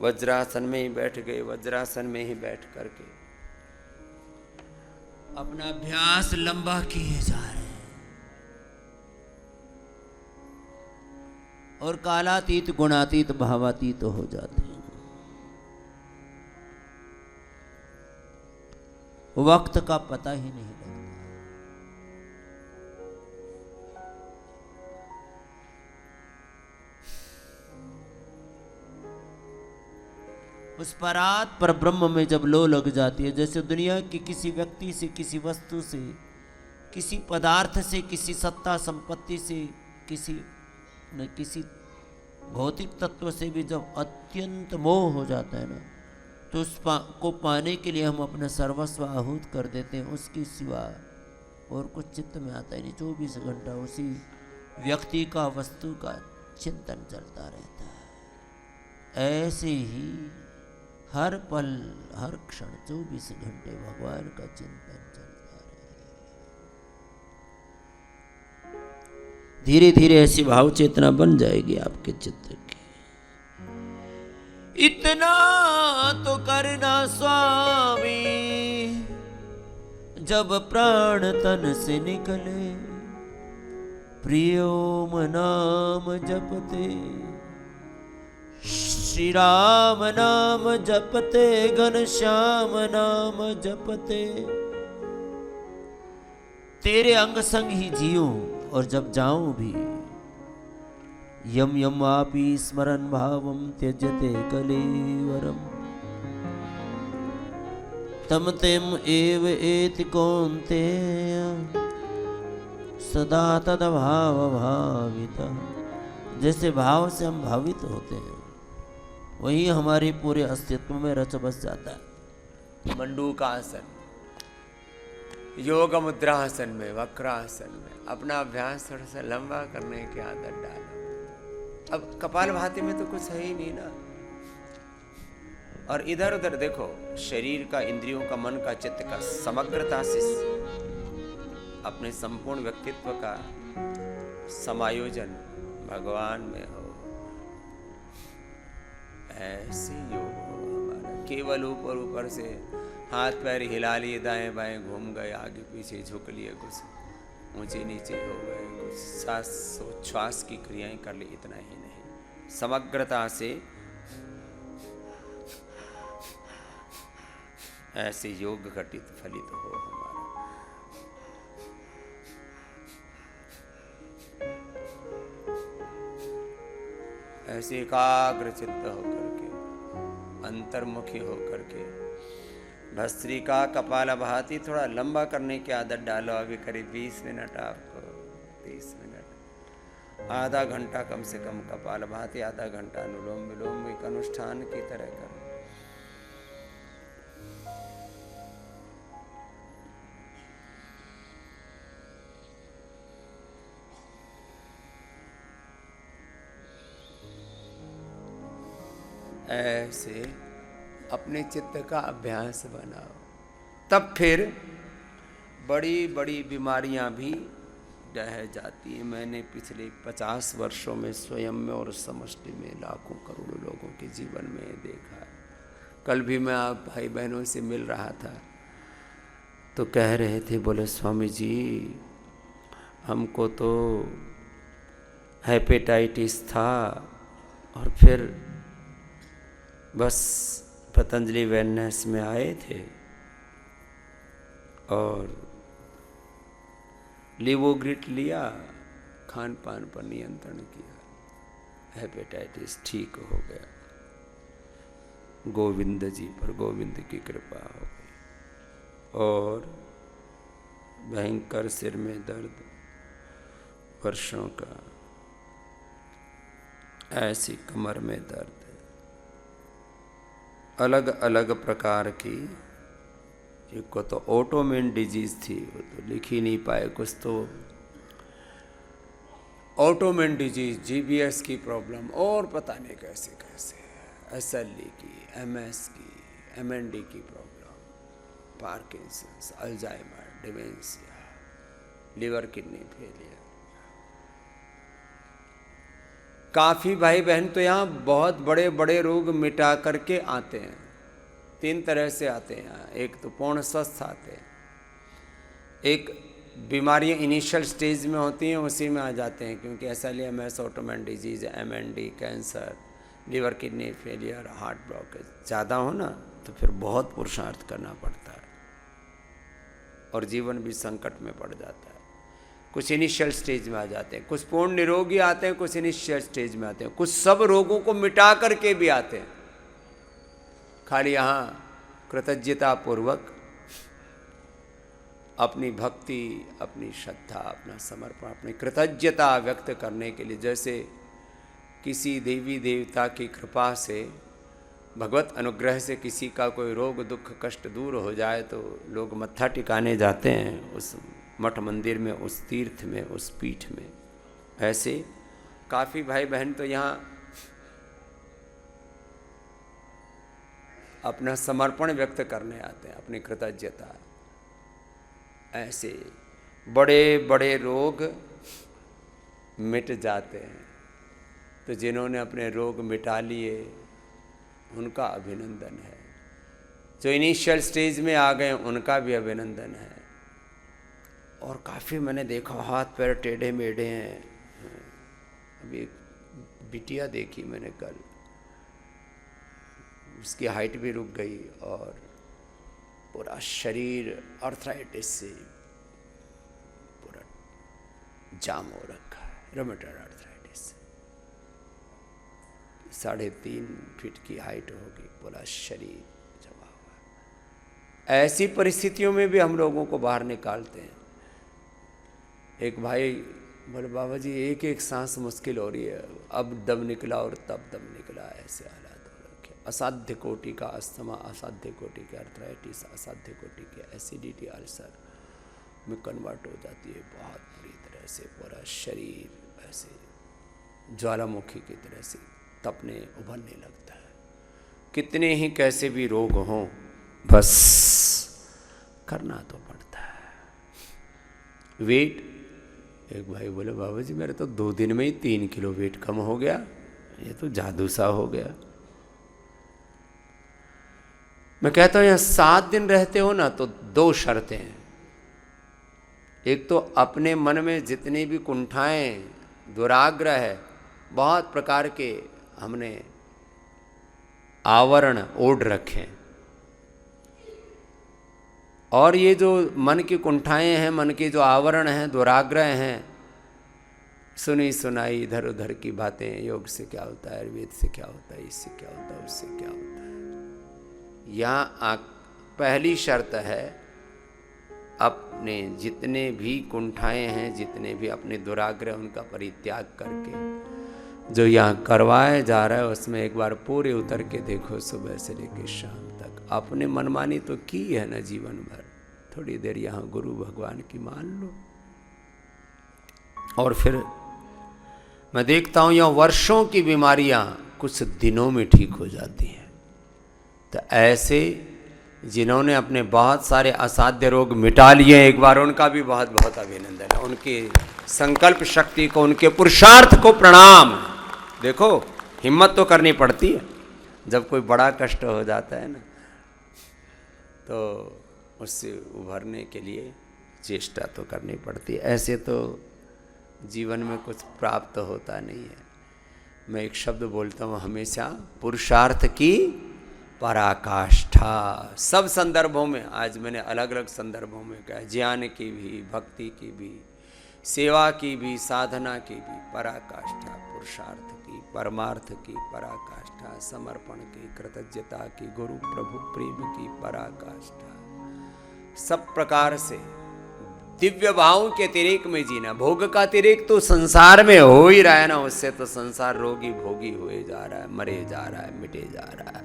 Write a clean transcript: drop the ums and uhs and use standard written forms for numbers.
वज्रासन में ही बैठ गए। वज्रासन में ही बैठ करके अपना अभ्यास लंबा किए जा रहे हैं और कालातीत गुणातीत भावातीत हो जाते हैं। वक्त का पता ही नहीं लगता। उस परात पर ब्रह्म में जब लो लग जाती है, जैसे दुनिया की किसी व्यक्ति से, किसी वस्तु से, किसी पदार्थ से, किसी सत्ता संपत्ति से, किसी भौतिक तत्व से भी जब अत्यंत मोह हो जाता है ना, तो उस को पाने के लिए हम अपना सर्वस्व आहूत कर देते हैं। उसके सिवा और कुछ चित्त में आता ही नहीं। 24 घंटा उसी व्यक्ति का, वस्तु का चिंतन चलता रहता है। ऐसे ही हर पल, हर क्षण 24 घंटे भगवान का चिंतन चलता रहे। धीरे धीरे ऐसी भाव चेतना बन जाएगी आपके चित्त की। इतना तो करना स्वामी, जब प्राण तन से निकले, प्रियोम नाम जपते, श्री राम नाम जपते, घनश्याम नाम जपते, तेरे अंग संग ही जियो और जब जाऊं भी, यम यम आपी स्मरण भावम त्यजते कलेवरम, तम तेम एव एति कौन्तेय, सदा तद भाव भाविता। जैसे भाव से हम भावित होते हैं, वही हमारे पूरे अस्तित्व में रच बस जाता है। मंडूकासन, योग मुद्रासन में, वक्रासन में अपना अभ्यास थोड़ा सा लंबा करने की आदत डालो। अब कपालभाति में तो कुछ है ही नहीं ना। और इधर उधर देखो, शरीर का, इंद्रियों का, मन का, चित्त का समग्रता से अपने संपूर्ण व्यक्तित्व का समायोजन भगवान में हो। ऐसे योग हो हमारा। केवल ऊपर ऊपर से हाथ पैर हिला लिए, दाएं बाएं घूम गए, आगे पीछे झुक लिए, कुछ ऊंचे नीचे हो गए, कुछ श्वास की क्रियाएं कर ली, इतना ही नहीं। समग्रता से ऐसे योग घटित फलित हो हमारा। ऐसे एकाग्र चित्त होकर के, अंतर्मुखी होकर के भस्त्रिका कपालभाति थोड़ा लंबा करने की आदत डालो। अभी करीब 20 मिनट, आपको 30 मिनट, आधा घंटा कम से कम कपालभाति, आधा घंटा अनुलोम विलोम एक अनुष्ठान की तरह करो। ऐसे अपने चित्त का अभ्यास बनाओ, तब फिर बड़ी बड़ी बीमारियां भी रह जाती हैं। मैंने पिछले 50 वर्षों में स्वयं में और समष्टि में लाखों करोड़ों लोगों के जीवन में देखा है। कल भी मैं आप भाई बहनों से मिल रहा था तो कह रहे थे, बोले स्वामी जी हमको तो हेपेटाइटिस था और फिर बस पतंजलि वेलनेस में आए थे और लिवोग्रिट लिया, खान पान पर नियंत्रण किया, हेपेटाइटिस ठीक हो गया। गोविंद जी पर गोविंद की कृपा हो गई। और भयंकर सिर में दर्द वर्षों का, ऐसी कमर में दर्द, अलग अलग प्रकार की। एक को तो ऑटोइम्यून डिजीज थी, वो तो लिख ही नहीं पाए, कुछ तो ऑटोइम्यून डिजीज, जीबीएस की प्रॉब्लम, और पता नहीं कैसे कैसे, एसएलई की, एमएस की, एमएनडी की problem, Parkinson's, Alzheimer, dementia, liver kidney failure. काफ़ी भाई बहन तो यहाँ बहुत बड़े बड़े रोग मिटा करके आते हैं। 3 तरह से आते हैं यहाँ। एक तो पूर्ण स्वस्थ आते हैं, एक बीमारियाँ इनिशियल स्टेज में होती हैं उसी में आ जाते हैं, क्योंकि SLEMS, autoimmune disease, MND, cancer, liver kidney failure, heart blockage ज़्यादा हो ना तो फिर बहुत पुरुषार्थ करना पड़ता है और जीवन भी संकट में पड़ जाता है। कुछ इनिशियल स्टेज में आ जाते हैं, कुछ पूर्ण निरोगी आते हैं, कुछ इनिशियल स्टेज में आते हैं, कुछ सब रोगों को मिटा करके भी आते हैं। खाली यहाँ कृतज्ञता पूर्वक अपनी भक्ति, अपनी श्रद्धा, अपना समर्पण, अपनी कृतज्ञता व्यक्त करने के लिए, जैसे किसी देवी देवता की कृपा से, भगवत अनुग्रह से किसी का कोई रोग दुख कष्ट दूर हो जाए तो लोग मत्था टिकाने जाते हैं उस मठ मंदिर में, उस तीर्थ में, उस पीठ में। ऐसे काफ़ी भाई बहन तो यहाँ अपना समर्पण व्यक्त करने आते हैं, अपनी कृतज्ञता। ऐसे बड़े बड़े रोग मिट जाते हैं। तो जिन्होंने अपने रोग मिटा लिए उनका अभिनंदन है, जो इनिशियल स्टेज में आ गए उनका भी अभिनंदन है। और काफ़ी मैंने देखा हाथ पैर टेढ़े मेढ़े हैं। अभी एक बिटिया देखी मैंने कल, उसकी हाइट भी रुक गई और पूरा शरीर आर्थराइटिस से पूरा जाम हो रखा है, रोमेटॉइड आर्थराइटिस से। 3.5 फीट की हाइट होगी, पूरा शरीर जमा हुआ। ऐसी परिस्थितियों में भी हम लोगों को बाहर निकालते हैं। एक भाई बोले बाबा जी एक एक सांस मुश्किल हो रही है, अब दम निकला और तब दम निकला, ऐसे हालात हो रखे। असाध्य कोटि का अस्थमा, असाध्य कोटि के आर्थराइटिस, असाध्य कोटि के एसिडिटी, अल्सर में कन्वर्ट हो जाती है बहुत बुरी तरह से। पूरा शरीर ऐसे ज्वालामुखी की तरह से तपने उभरने लगता है। कितने ही कैसे भी रोग हों, बस करना तो पड़ता है। वेट, एक भाई बोले बाबा जी मेरे तो 2 दिन में ही 3 किलो वेट कम हो गया, ये तो जादू सा हो गया। मैं कहता हूं यहाँ 7 दिन रहते हो ना तो 2 शर्तें हैं। एक तो अपने मन में जितनी भी कुंठाएं, दुराग्रह है, बहुत प्रकार के हमने आवरण ओढ़ रखे, और ये जो मन की कुंठाएं हैं, मन के जो आवरण हैं, दुराग्रह हैं, सुनी सुनाई इधर उधर की बातें, योग से क्या होता है, आयुर्वेद से क्या होता है, इससे क्या होता है, उससे क्या होता है। यहाँ पहली शर्त है अपने जितने भी कुंठाएं हैं, जितने भी अपने दुराग्रह, उनका परित्याग करके जो यहाँ करवाया जा रहा है उसमें एक बार पूरे उतर के देखो। सुबह से लेकर शाम तक अपने मनमानी तो की है ना जीवन भर, थोड़ी देर यहाँ गुरु भगवान की मान लो। और फिर मैं देखता हूँ यहाँ वर्षों की बीमारियाँ कुछ दिनों में ठीक हो जाती हैं। तो ऐसे जिन्होंने अपने बहुत सारे असाध्य रोग मिटा लिए, एक बार उनका भी बहुत बहुत अभिनंदन है। उनकी संकल्प शक्ति को, उनके पुरुषार्थ को प्रणाम। देखो हिम्मत तो करनी पड़ती है, जब कोई बड़ा कष्ट हो जाता है ना तो उससे उभरने के लिए चेष्टा तो करनी पड़ती है। ऐसे तो जीवन में कुछ प्राप्त होता नहीं है। मैं एक शब्द बोलता हूँ हमेशा, पुरुषार्थ की पराकाष्ठा। सब संदर्भों में, आज मैंने अलग अलग संदर्भों में कहा, ज्ञान की भी, भक्ति की भी, सेवा की भी, साधना की भी पराकाष्ठा, पुरुषार्थ की, परमार्थ की पराकाष्ठा, समर्पण की, कृतज्ञता की, गुरु प्रभु प्रेम की पराकाष्ठा। सब प्रकार से दिव्य भावों के अतिरेक में जीना। भोग का अतिरेक तो संसार में हो ही रहा है ना, उससे तो संसार रोगी भोगी हुए जा रहा है, मरे जा रहा है, मिटे जा रहा है।